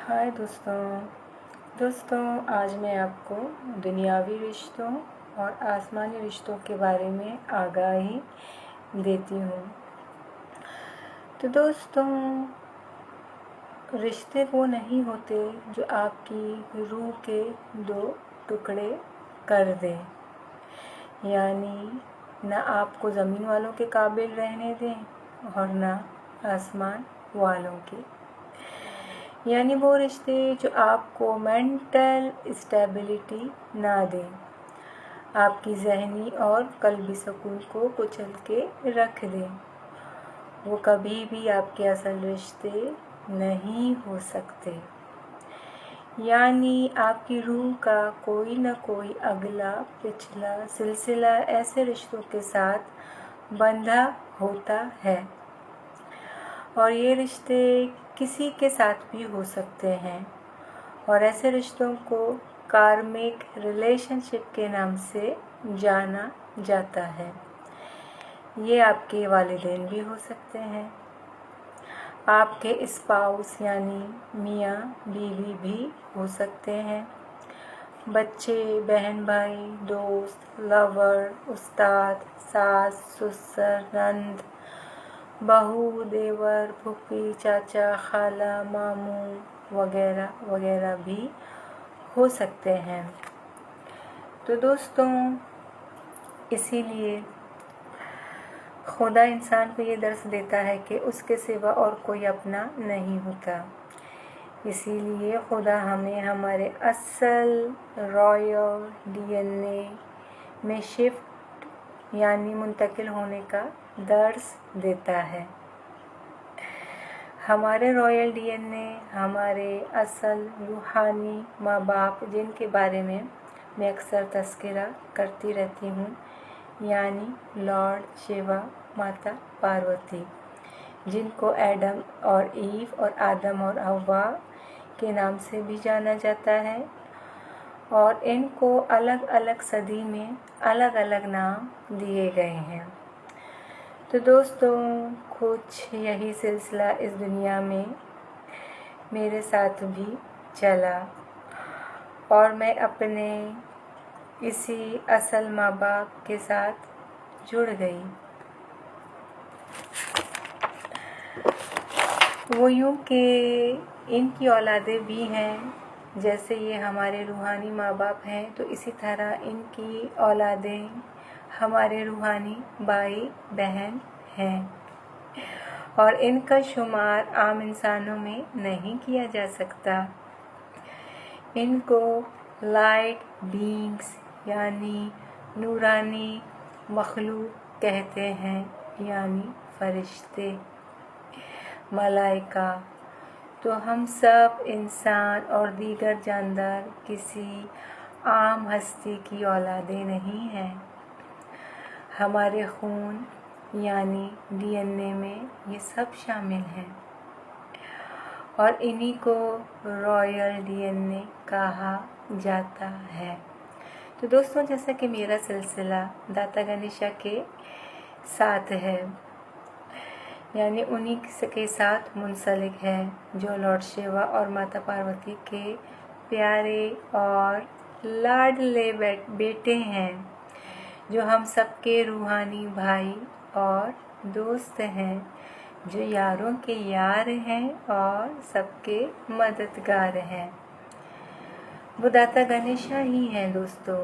हाय दोस्तों आज मैं आपको दुनियावी रिश्तों और आसमानी रिश्तों के बारे में आगाही देती हूँ। तो दोस्तों, रिश्ते वो नहीं होते जो आपकी रूह के दो टुकड़े कर दें, यानी ना आपको ज़मीन वालों के काबिल रहने दें और ना आसमान वालों के। यानी वो रिश्ते जो आपको मेंटल स्टेबिलिटी ना दें, आपकी ज़हनी और क़ल्बी सुकून को कुचल के रख दें, वो कभी भी आपके असल रिश्ते नहीं हो सकते। यानी आपकी रूह का कोई न कोई अगला पिछला सिलसिला ऐसे रिश्तों के साथ बंधा होता है, और ये रिश्ते किसी के साथ भी हो सकते हैं, और ऐसे रिश्तों को कार्मिक रिलेशनशिप के नाम से जाना जाता है। ये आपके वालिदैन भी हो सकते हैं, आपके स्पाउस यानी मियाँ बीवी भी हो सकते हैं, बच्चे, बहन भाई, दोस्त, लवर, उस्ताद, सास, ससुर, नंद, बहू, देवर, फूफी, चाचा, खाला, मामू वगैरह वगैरह भी हो सकते हैं। तो दोस्तों, इसीलिए खुदा इंसान को ये दर्स देता है कि उसके सिवा और कोई अपना नहीं होता। इसीलिए खुदा हमें हमारे असल रॉयल डीएनए में शिफ्ट यानी मुंतकिल होने का दर्स देता है। हमारे रॉयल डीएनए हमारे असल रूहानी माँ बाप, जिनके बारे में मैं अक्सर तज़किरा करती रहती हूँ, यानी लॉर्ड शिवा, माता पार्वती, जिनको एडम और ईव और आदम और हव्वा के नाम से भी जाना जाता है, और इनको अलग अलग सदी में अलग अलग नाम दिए गए हैं। तो दोस्तों, कुछ यही सिलसिला इस दुनिया में मेरे साथ भी चला, और मैं अपने इसी असल माँ बाप के साथ जुड़ गई। वो यूँ कि इनकी औलादें भी हैं, जैसे ये हमारे रूहानी माँ बाप हैं, तो इसी तरह इनकी औलादें हमारे रूहानी भाई बहन हैं, और इनका शुमार आम इंसानों में नहीं किया जा सकता। इनको लाइट बीइंग्स यानी नूरानी मखलूक कहते हैं, यानी फरिश्ते, मलाइका। तो हम सब इंसान और दीगर जानदार किसी आम हस्ती की औलादें नहीं हैं। हमारे खून यानी डीएनए में ये सब शामिल हैं, और इन्हीं को रॉयल डीएनए कहा जाता है। तो दोस्तों, जैसा कि मेरा सिलसिला दाता गणेशा के साथ है, यानी उन्हीं के साथ मुंसलिक है, जो लॉर्ड शिवा और माता पार्वती के प्यारे और लाडले बेटे हैं, जो हम सबके रूहानी भाई और दोस्त हैं, जो यारों के यार हैं और सबके मददगार हैं। वो दाता गणेशा ही हैं दोस्तों,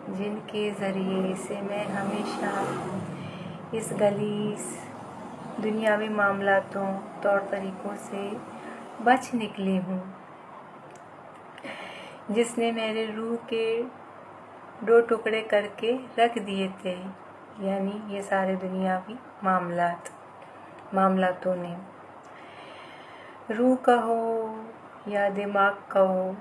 जिनके ज़रिए से मैं हमेशा इस गलीस दुनियावी मामलातों तौर तरीक़ों से बच निकली हूँ, जिसने मेरे रूह के दो टुकड़े करके रख दिए थे, यानी ये सारे दुनियावी मामलातों ने। रूह कहो या दिमाग कहो,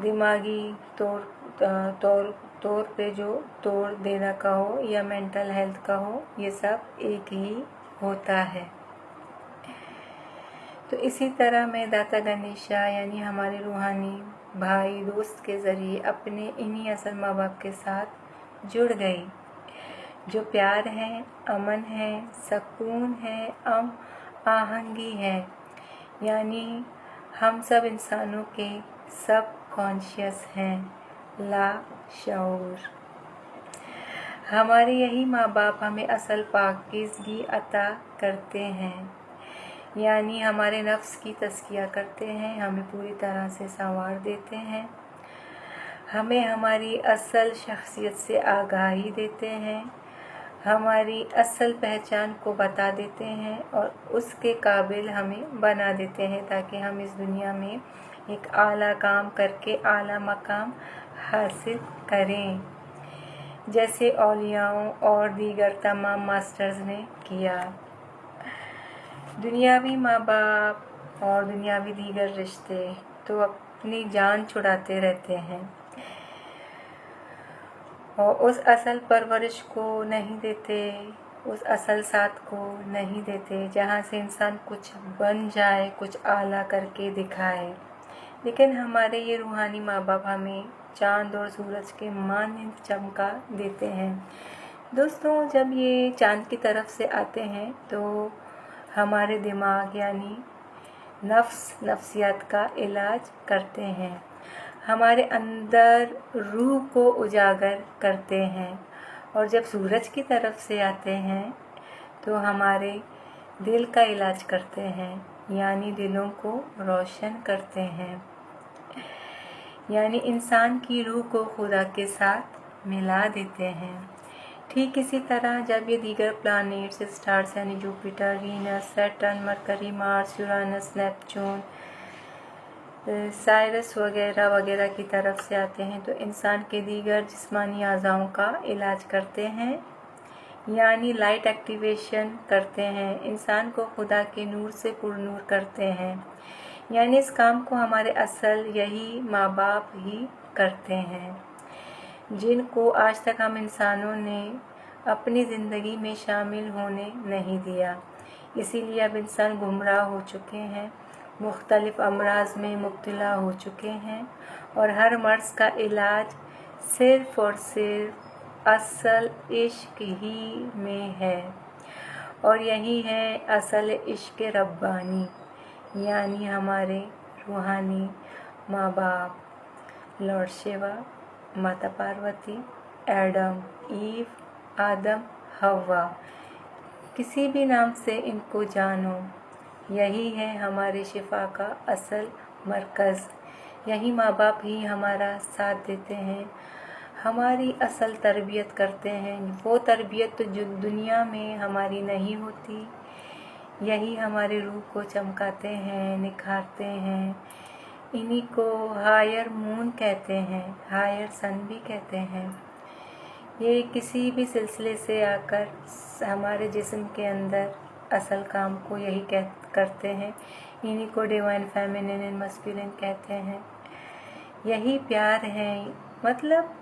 दिमागी तौर पे जो तोड़ देना कहो, या मेंटल हेल्थ कहो, ये सब एक ही होता है। तो इसी तरह मैं दाता गणेशा यानी हमारे रूहानी भाई दोस्त के ज़रिए अपने इन्हीं असल माँ बाप के साथ जुड़ गई, जो प्यार है, अमन है, सुकून है, आहंगी है, यानी हम सब इंसानों के सब कॉन्शियस हैं, ला शऊर। हमारे यही माँ बाप हमें असल पाकीज़गी अता करते हैं, यानी हमारे नफ्स की तज़किया करते हैं, हमें पूरी तरह से संवार देते हैं, हमें हमारी असल शख्सियत से आगाही देते हैं, हमारी असल पहचान को बता देते हैं और उसके काबिल हमें बना देते हैं ताकि हम इस दुनिया में एक आला काम करके आला मकाम हासिल करें, जैसे औलियाओं और दीगर तमाम मास्टर्स ने किया। दुनियावी माँ बाप और दुनियावी दीगर रिश्ते तो अपनी जान छुड़ाते रहते हैं और उस असल परवरिश को नहीं देते, उस असल साथ को नहीं देते जहाँ से इंसान कुछ बन जाए, कुछ आला करके दिखाए। लेकिन हमारे ये रूहानी माँ बाप हमें चाँद और सूरज के मानिंद चमका देते हैं। दोस्तों, जब ये चाँद की तरफ से आते हैं तो हमारे दिमाग यानी नफ्सियात का इलाज करते हैं, हमारे अंदर रूह को उजागर करते हैं, और जब सूरज की तरफ से आते हैं तो हमारे दिल का इलाज करते हैं, यानी दिलों को रोशन करते हैं, यानी इंसान की रूह को खुदा के साथ मिला देते हैं। ठीक इसी तरह जब ये दीगर प्लैनेट्स, स्टार्स यानी Jupiter, Venus, Saturn, mercury, Mars, Uranus, Neptune, Cyrus वगैरह वगैरह की तरफ से आते हैं तो इंसान के दीगर जिस्मानी अज़ाओं का इलाज करते हैं, यानी लाइट एक्टिवेशन करते हैं, इंसान को खुदा के नूर से पुरनूर करते हैं, यानी इस काम को हमारे असल यही माँ बाप ही करते हैं, जिनको आज तक हम इंसानों ने अपनी ज़िंदगी में शामिल होने नहीं दिया। इसीलिए अब इंसान गुमराह हो चुके हैं, मुख्तलिफ अमराज में मुब्तला हो चुके हैं और हर मर्ज़ का इलाज सिर्फ़ और सिर्फ असल इश्क ही में है, और यही है असल इश्क रब्बानी, यानी हमारे रूहानी माँ बाप, लॉर्ड शिवा, माता पार्वती, एडम, ईव, आदम, हवा, किसी भी नाम से इनको जानो, यही है हमारे शिफा का असल मरकज़। यही माँ बाप ही हमारा साथ देते हैं, हमारी असल तरबियत करते हैं, वो तरबियत तो जो दुनिया में हमारी नहीं होती, यही हमारे रूह को चमकाते हैं, निखारते हैं। इन्हीं को हायर मून कहते हैं, हायर सन भी कहते हैं। ये किसी भी सिलसिले से आकर हमारे जिस्म के अंदर असल काम को यही करते हैं। इन्हीं को डिवाइन फेमिनिन एंड मस्कुलिन कहते हैं। यही प्यार है, मतलब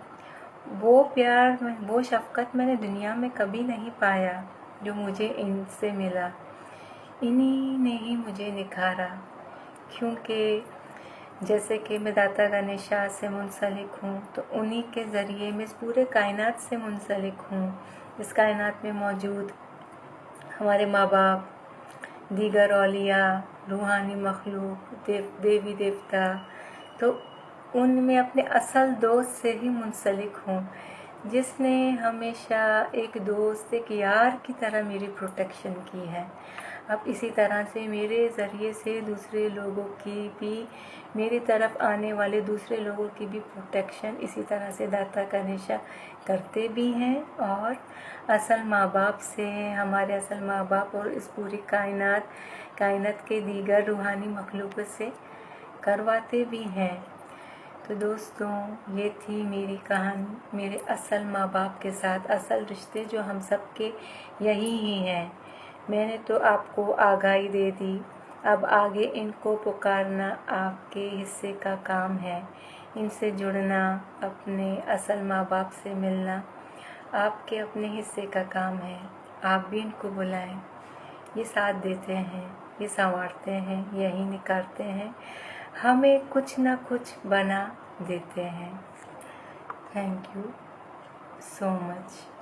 वो प्यार, वो शफ़क़त मैंने दुनिया में कभी नहीं पाया जो मुझे इनसे मिला। इन्हीं ने ही मुझे निखारा, क्योंकि जैसे कि मैं दाता गणेशा से मुंसलिक हूँ तो उन्हीं के ज़रिए मैं इस पूरे कायनात से मुंसलिक हूँ। इस कायनात में मौजूद हमारे माँ बाप, दीगर औलिया, रूहानी मखलूक, देवी देवता, तो उनमें अपने असल दोस्त से ही मुंसलिक हूँ, जिसने हमेशा एक दोस्त, एक यार की तरह मेरी प्रोटेक्शन की है। अब इसी तरह से मेरे ज़रिए से दूसरे लोगों की भी, मेरी तरफ आने वाले दूसरे लोगों की भी प्रोटेक्शन इसी तरह से दाता गणेशा करते भी हैं, और असल माँ बाप से, हमारे असल माँ बाप और इस पूरी कायनात के दीगर रूहानी मखलूक़ से करवाते भी हैं। तो दोस्तों, ये थी मेरी कहानी, मेरे असल माँ बाप के साथ, असल रिश्ते जो हम सब के यही ही हैं। मैंने तो आपको आगाही दे दी, अब आगे इनको पुकारना आपके हिस्से का काम है। इनसे जुड़ना, अपने असल माँ बाप से मिलना आपके अपने हिस्से का काम है। आप भी इनको बुलाएं, ये साथ देते हैं, ये संवारते हैं, यही निखारते हैं, हमें कुछ ना कुछ बना देते हैं। Thank you so much.